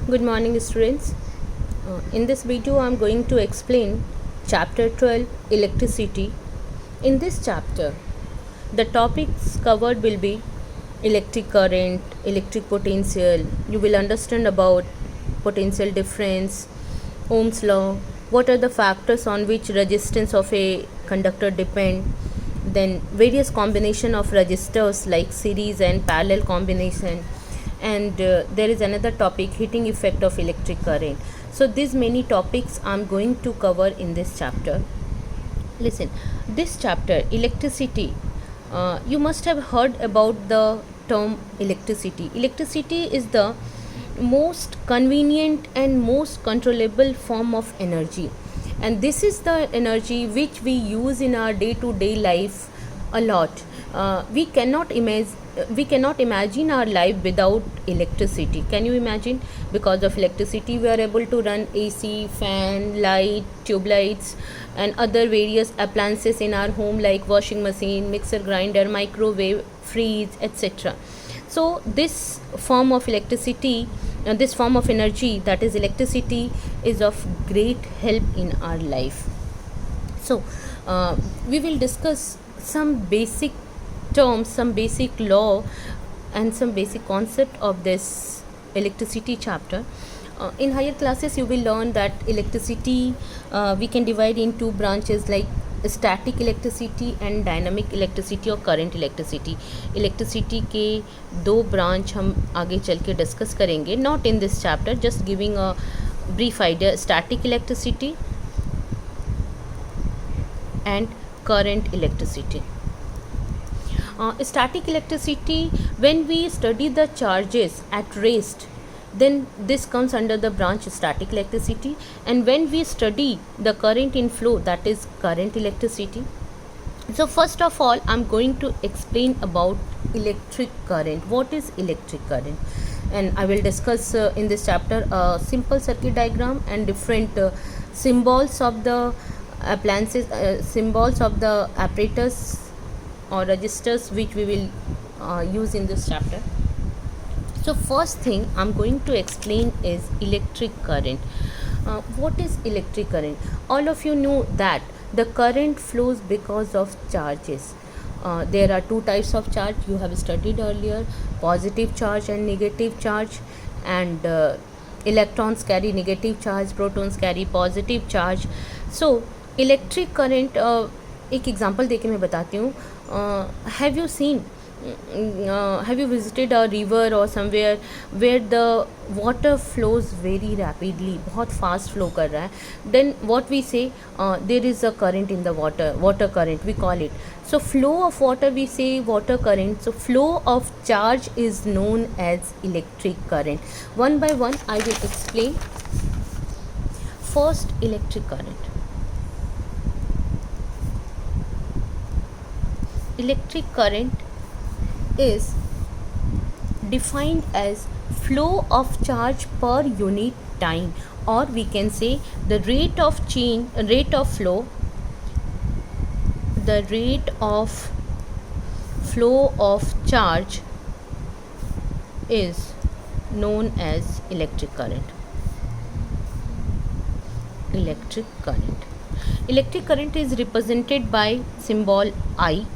Good morning, students. In this video, I am going to explain chapter 12 electricity. In this chapter, the topics covered will be electric current, electric potential. You will understand about potential difference, Ohm's law, what are the factors on which resistance of a conductor depend, then various combination of resistors like series and parallel combination, and there is another topic, heating effect of electric current. So these many topics I'm going to cover in this chapter. Listen, this chapter electricity, you must have heard about the term electricity. Electricity is the most convenient and most controllable form of energy, and this is the energy which we use in our day to day life a lot. We cannot imagine our life without electricity. Can you imagine? Because of electricity we are able to run AC, fan, light, tube lights, and other various appliances in our home like washing machine, mixer grinder, microwave, fridge, etc. So this form of electricity, this form of energy, that is electricity, is of great help in our life. So we will discuss some basic terms, some basic law, and some basic concept of this electricity chapter. In higher classes you will learn that electricity we can divide in two branches like static electricity and dynamic electricity और current electricity. electricity के दो branch हम आगे चल के discuss करेंगे, not in this chapter, just giving a brief idea. Static electricity and current electricity. Static electricity, when we study the charges at rest, then this comes under the branch static electricity, and when we study the current in flow, that is current electricity. So first of all, I'm going to explain about electric current. What is electric current? And I will discuss in this chapter a simple circuit diagram and different symbols of the appliances, symbols of the apparatus or registers which we will use in this chapter. So first thing I'm going to explain is electric current. What is electric current? All of you know that the current flows because of charges. There are two types of charge you have studied earlier, positive charge and negative charge, and electrons carry negative charge, protons carry positive charge. So electric current एक example देके मैं बताती हूँ. Have you visited a river or somewhere where the water flows very rapidly, बहुत fast flow कर रहा है, then what we say, there is a current in the water current we call it. So flow of water we say water current. So flow of charge is known as electric current. One by one I will explain. First, electric current. Electric current is defined as flow of charge per unit time, or we can say the rate of flow of charge is known as electric current. Electric current is represented by symbol I.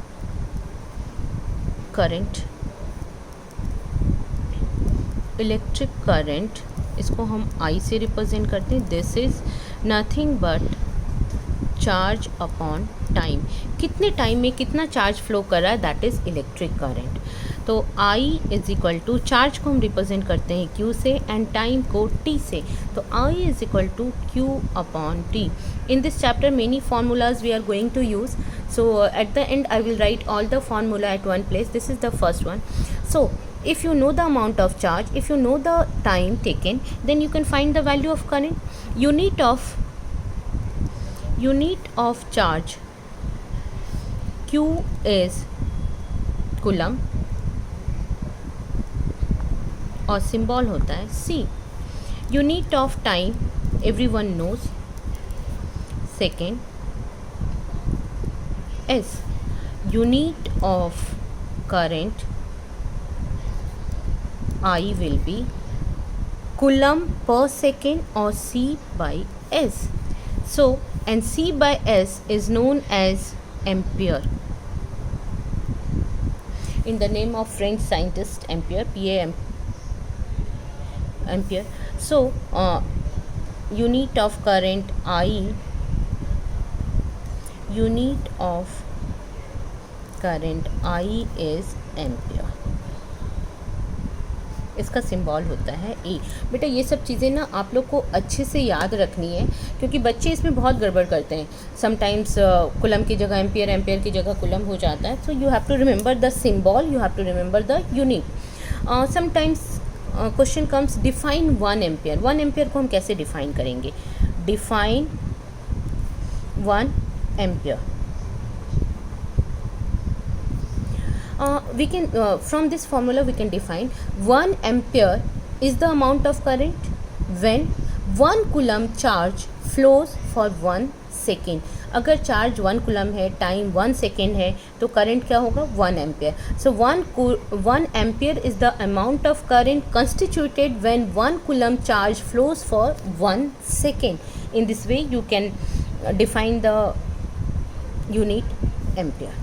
Current, electric current, इसको हम I से represent करते हैं. This is nothing but charge upon time. कितने time में कितना charge flow कर रहा है, दैट इज इलेक्ट्रिक करंट. तो I is equal to, charge को हम रिप्रेजेंट करते हैं Q से एंड टाइम को T से. तो I is equal to Q upon T. In this chapter many formulas we are going to use, so at the end I will write all the formula at one place. This is the first one. So if you know the amount of charge, if you know the time taken, then you can find the value of current. Unit of charge Q is coulomb और symbol होता है C. Unit of time everyone knows, second. S. Unit of current I will be coulomb per second or C by S. So, and C by S is known as ampere. In the name of French scientist Ampere, Ampere. So, unit of current I, unit of current I is ampere. इसका symbol होता है E. बेटा ये सब चीज़ें ना आप लोग को अच्छे से याद रखनी है, क्योंकि बच्चे इसमें बहुत गड़बड़ करते हैं. समटाइम्स कुलम की जगह एम्पियर, एम्पियर की जगह कुलम हो जाता है. So you have to remember the symbol, you have to remember the unit. Sometimes question comes define 1 ampere. 1 ampere को हम कैसे डिफाइन करेंगे? Define 1 ampere. We can from this formula we can define 1 ampere is the amount of current when 1 coulomb charge flows for 1 second. अगर charge 1 coulomb है, time 1 second है, तो current क्या होगा? 1 ampere. So 1 ampere is the amount of current constituted when 1 coulomb charge flows for 1 second. In this way you can define the unit ampere.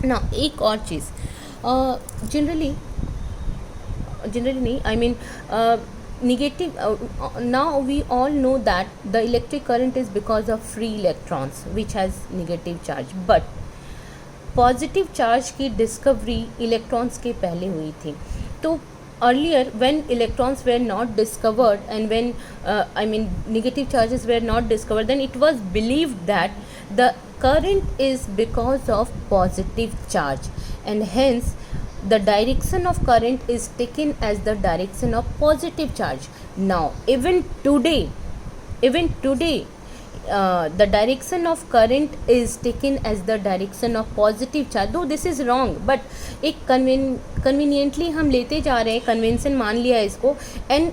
ना एक और चीज़, generally नहीं, I mean negative, now we all know that the electric current is because of free electrons which has negative charge, but positive charge की discovery electrons के पहले हुई थी. तो earlier when electrons were not discovered and when negative charges were not discovered, then it was believed that the current is because of positive charge, and hence the direction of current is taken as the direction of positive charge. Now even today the direction of current is taken as the direction of positive charge, though this is wrong, but एक conveniently हम लेते जा रहे हैं, convention मान लिया है इसको, and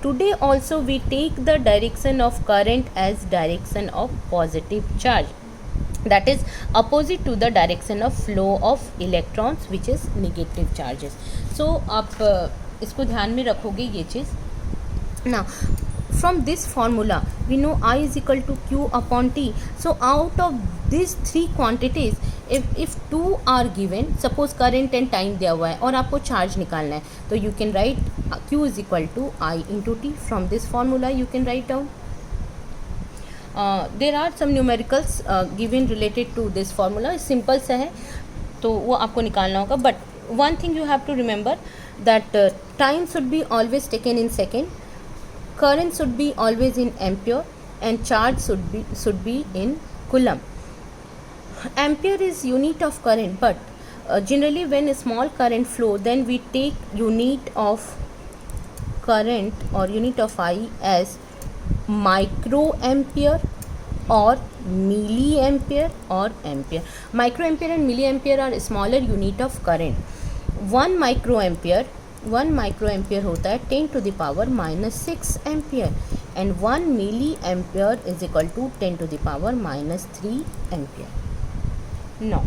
today also we take the direction of current as direction of positive charge, that is opposite to the direction of flow of electrons which is negative charges. So आप इसको ध्यान में रखोगे ये चीज़. Now from this formula we know I is equal to Q upon T. So out of these three quantities, if two are given, suppose current and time दिया हुआ है और आपको चार्ज निकालना है, तो you can write Q is equal to I into T. From this formula you can write down. There are some numericals given related to this formula. Simple सा है तो वो आपको निकालना होगा. But one thing you have to remember that time should be always taken in second, current should be always in ampere, and charge should be in coulomb. Ampere is unit of current, but generally when a small current flow, then we take unit of current or unit of I as microampere or milliampere or ampere. Microampere and milliampere are smaller unit of current. 1 microampere होता है 10 to the power minus 6 ampere, and 1 milliampere is equal to 10 to the power minus 3 ampere. Now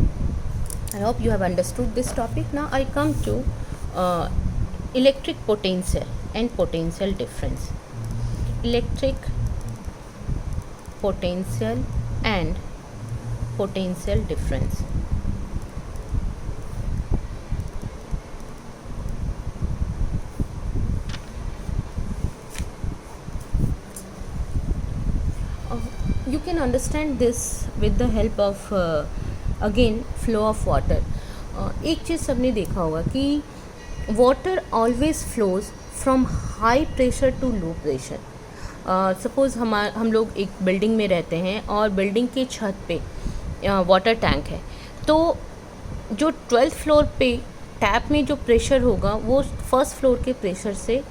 I hope you have understood this topic. Now I come to electric potential and potential difference. Electric potential and potential difference. You can understand this with the help of again flow of water. एक चीज़ सबने देखा होगा कि water always flows from high pressure to low pressure. Suppose हम लोग एक building में रहते हैं और बिल्डिंग के छत पे वाटर टैंक है, तो जो 12th फ्लोर पे टैप में जो प्रेशर होगा वो फर्स्ट फ्लोर के प्रेशर से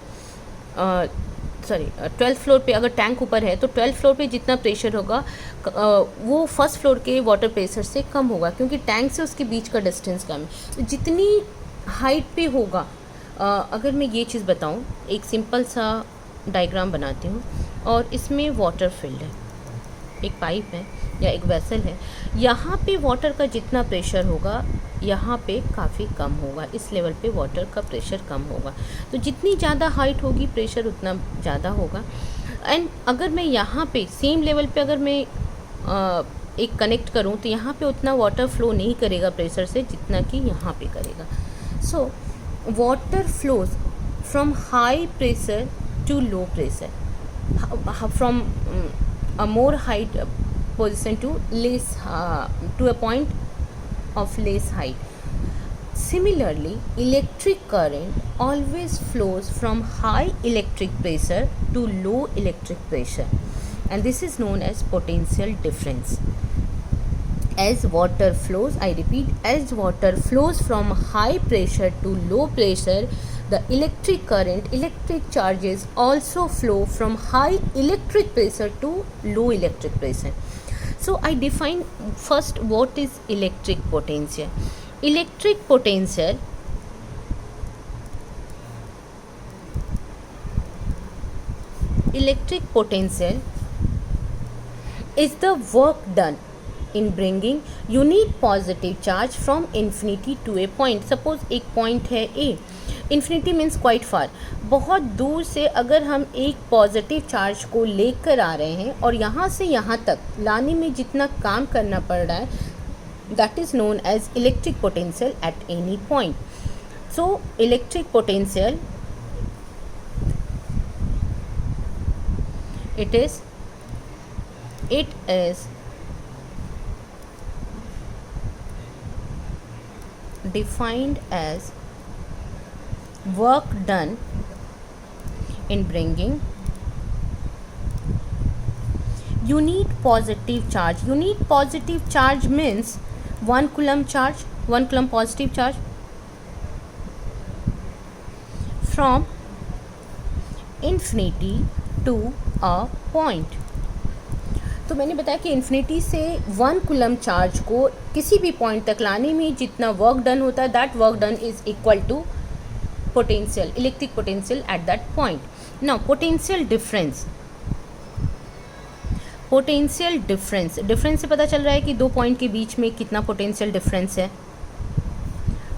12th फ्लोर पे अगर टैंक ऊपर है तो 12th फ्लोर पे जितना प्रेशर होगा वो फर्स्ट फ्लोर के वाटर प्रेशर से कम होगा, क्योंकि टैंक से उसके बीच का डिस्टेंस कम है. तो जितनी हाइट पे होगा, अगर मैं ये चीज़ बताऊँ, एक सिंपल सा डायग्राम बनाती हूँ और इसमें वाटर फिल्ड है, एक पाइप है या एक वेसल है. यहाँ पे वाटर का जितना प्रेशर होगा यहाँ पे काफ़ी कम होगा, इस लेवल पे वाटर का प्रेशर कम होगा। तो जितनी ज़्यादा हाइट होगी प्रेशर उतना ज़्यादा होगा। एंड अगर मैं यहाँ पे सेम लेवल पे अगर मैं एक कनेक्ट करूँ तो यहाँ पे उतना वाटर फ्लो नहीं करेगा प्रेशर से जितना कि यहाँ पे करेगा। So water flows from high pressure to low pressure, from a more height position to less to a point of less height. Similarly, electric current always flows from high electric pressure to low electric pressure, and this is known as potential difference. As water flows, I repeat, as water flows from high pressure to low pressure, the electric current, electric charges also flow from high electric pressure to low electric pressure. So I define first what is electric potential. Electric potential is the work done in bringing unit positive charge from infinity to a point. Suppose एक point है A, infinity means quite far, बहुत दूर से अगर हम एक positive charge को लेकर आ रहे हैं और यहाँ से यहाँ तक लाने में जितना काम करना पड़ रहा है, that is known as electric potential at any point. So electric potential it is defined as work done in bringing unit positive charge. Unit positive charge means 1 coulomb charge, 1 coulomb positive charge from infinity to a point. तो मैंने बताया कि infinity से 1 coulomb charge को किसी भी point तक लाने में जितना वर्क डन होता है, that work done is equal to potential, electric potential at that point. Now potential difference से पता चल रहा है कि दो पॉइंट के बीच में कितना पोटेंशियल डिफरेंस है.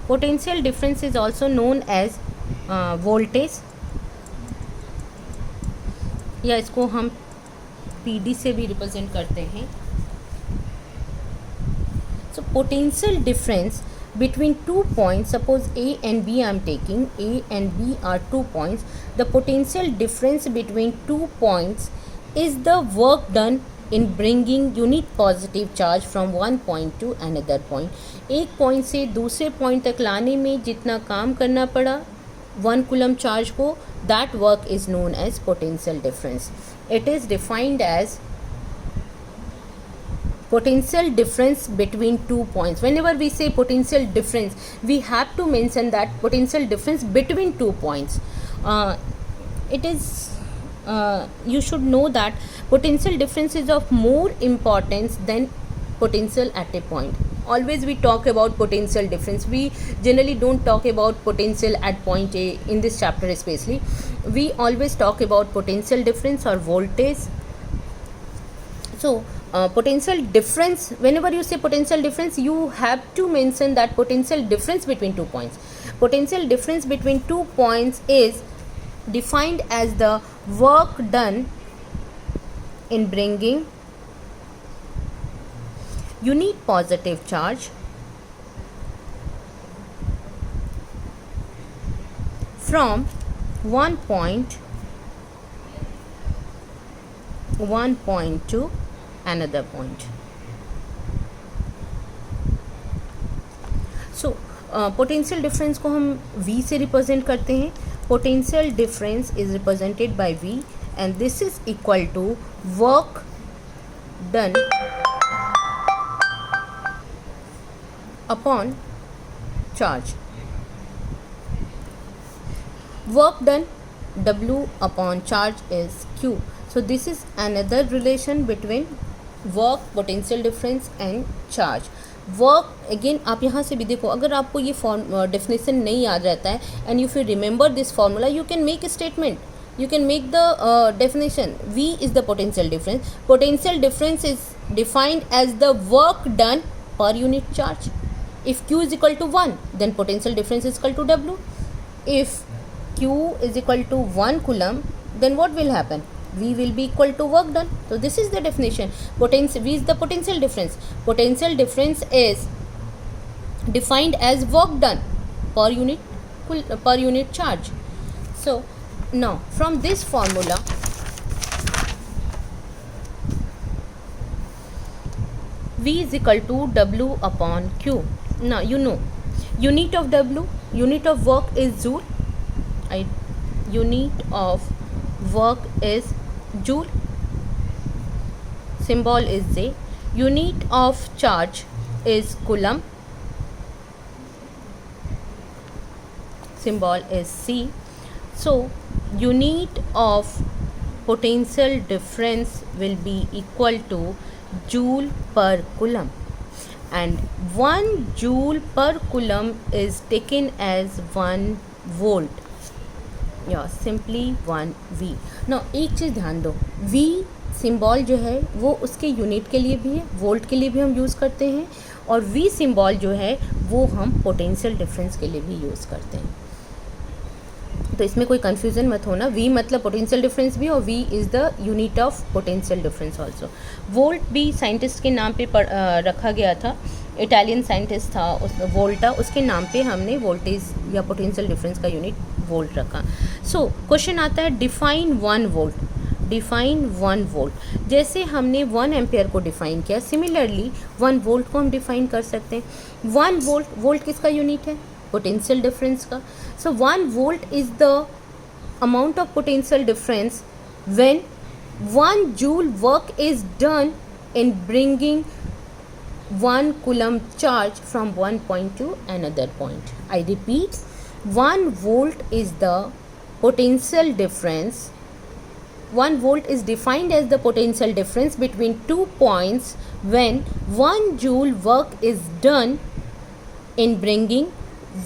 Potential difference is also known as voltage, या इसको हम PD से भी रिप्रेजेंट करते हैं. So potential difference between 2 points, suppose A and B I am taking, A and B are 2 points, the potential difference between 2 points is the work done in bringing unit positive charge from one point to another point. एक point से दूसरे point तक लाने में जितना काम करना पड़ा 1 कूलम चार्ज को, that work is known as potential difference. It is defined as potential difference between 2 points. Whenever we say potential difference, we have to mention that potential difference between 2 points. You should know that potential difference is of more importance than potential at a point. Always we talk about potential difference. We generally don't talk about potential at point A in this chapter especially. We always talk about potential difference or voltage. So potential difference, whenever you say potential difference, you have to mention that potential difference between 2 points. Potential difference between 2 points is defined as the work done in bringing unit positive charge from one point to another point. So potential difference को हम V से represent करते हैं. Potential difference is represented by V and this is equal to work done upon charge. Work done, W upon charge is Q. So this is another relation between work, potential difference and charge. Work again आप यहाँ से भी देखो, अगर आपको ये definition नहीं याद रहता है एंड यू फिर remember this formula, you can make a statement, you can make the definition. V is the potential difference. Potential difference is defined as the work done per unit charge. If Q is equal to 1, then potential difference is equal to W. If Q is equal to 1 coulomb, then what will happen? V will be equal to work done. So this is the definition. V is the potential difference. Potential difference is defined as work done per unit charge. So now from this formula, V is equal to W upon Q. Now you know unit of W, unit of work is joule. Unit of work is joule. Symbol is J. Unit of charge is coulomb. Symbol is C. So unit of potential difference will be equal to joule per coulomb, and 1 joule per coulomb is taken as 1 volt, या simply 1 V. ना एक चीज़ ध्यान दो, V symbol जो है वो उसके unit के लिए भी है, वोल्ट के लिए भी हम यूज़ करते हैं, और V सिंबल जो है वो हम पोटेंशियल डिफरेंस के लिए भी यूज़ करते हैं. तो इसमें कोई कन्फ्यूज़न मत होना. V मतलब पोटेंशियल डिफरेंस भी, और V is the unit of potential difference also. Volt भी साइंटिस्ट के नाम पे रखा गया था, इटालियन साइंटिस्ट था उस वोल्टा, उसके नाम पे हमने वोल्टेज या पोटेंशियल डिफरेंस का यूनिट वोल्ट रखा. सो क्वेश्चन आता है डिफाइन 1 वोल्ट. Define 1 volt. जैसे हमने 1 एम्पेयर को डिफाइन किया, सिमिलरली 1 वोल्ट को हम डिफाइन कर सकते हैं. 1 वोल्ट, वोल्ट किसका यूनिट है? पोटेंशियल डिफरेंस का. सो 1 volt is the amount of potential difference when 1 joule work is done in bringing 1 coulomb charge from one point to another point. I repeat, 1 volt is the potential difference. 1 volt is defined as the potential difference between 2 points when 1 joule work is done in bringing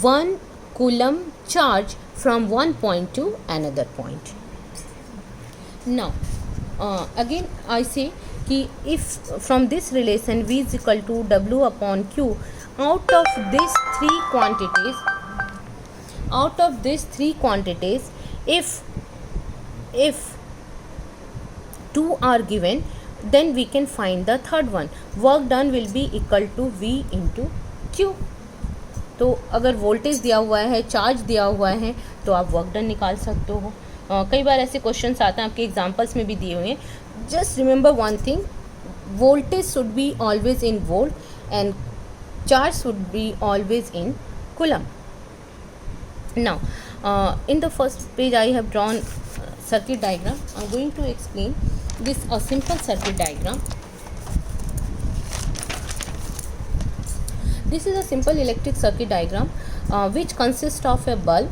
1 coulomb charge from one point to another point. Now, again I say कि if from this relation V is equal to W upon Q, out of these three quantities, if 2 are given, then we can find the third one. Work done will be equal to V into Q. तो अगर voltage दिया हुआ है, charge दिया हुआ है, तो आप वर्क डन निकाल सकते हो. कई बार ऐसे क्वेश्चंस आते हैं, आपके एग्जांपल्स में भी दिए हुए हैं. Just remember one thing, voltage should be always in volt and charge should be always in coulomb. Now, in the first page I have drawn circuit diagram. I'm going to explain this a simple circuit diagram. This is a simple electric circuit diagram which consists of a bulb,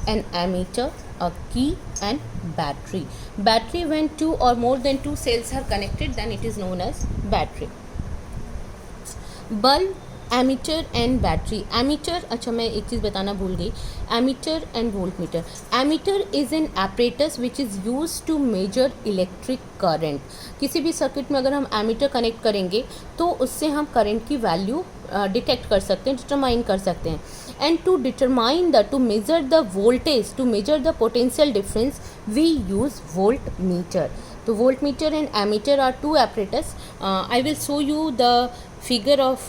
an ammeter, a key and battery. Battery, when 2 or more than 2 cells are connected, then it is known as battery. Bulb, ammeter and battery. Ammeter, अच्छा मैं एक चीज़ बताना भूल गई. Ammeter and voltmeter. Ammeter is an apparatus which is used to measure electric current. किसी भी circuit में अगर हम एमीटर कनेक्ट करेंगे तो उससे हम करंट की वैल्यू डिटेक्ट कर सकते हैं, डिटरमाइन कर सकते हैं. And to determine to measure the voltage, to measure the potential difference, we use voltmeter. So voltmeter and ammeter are two apparatus. I will show you the figure of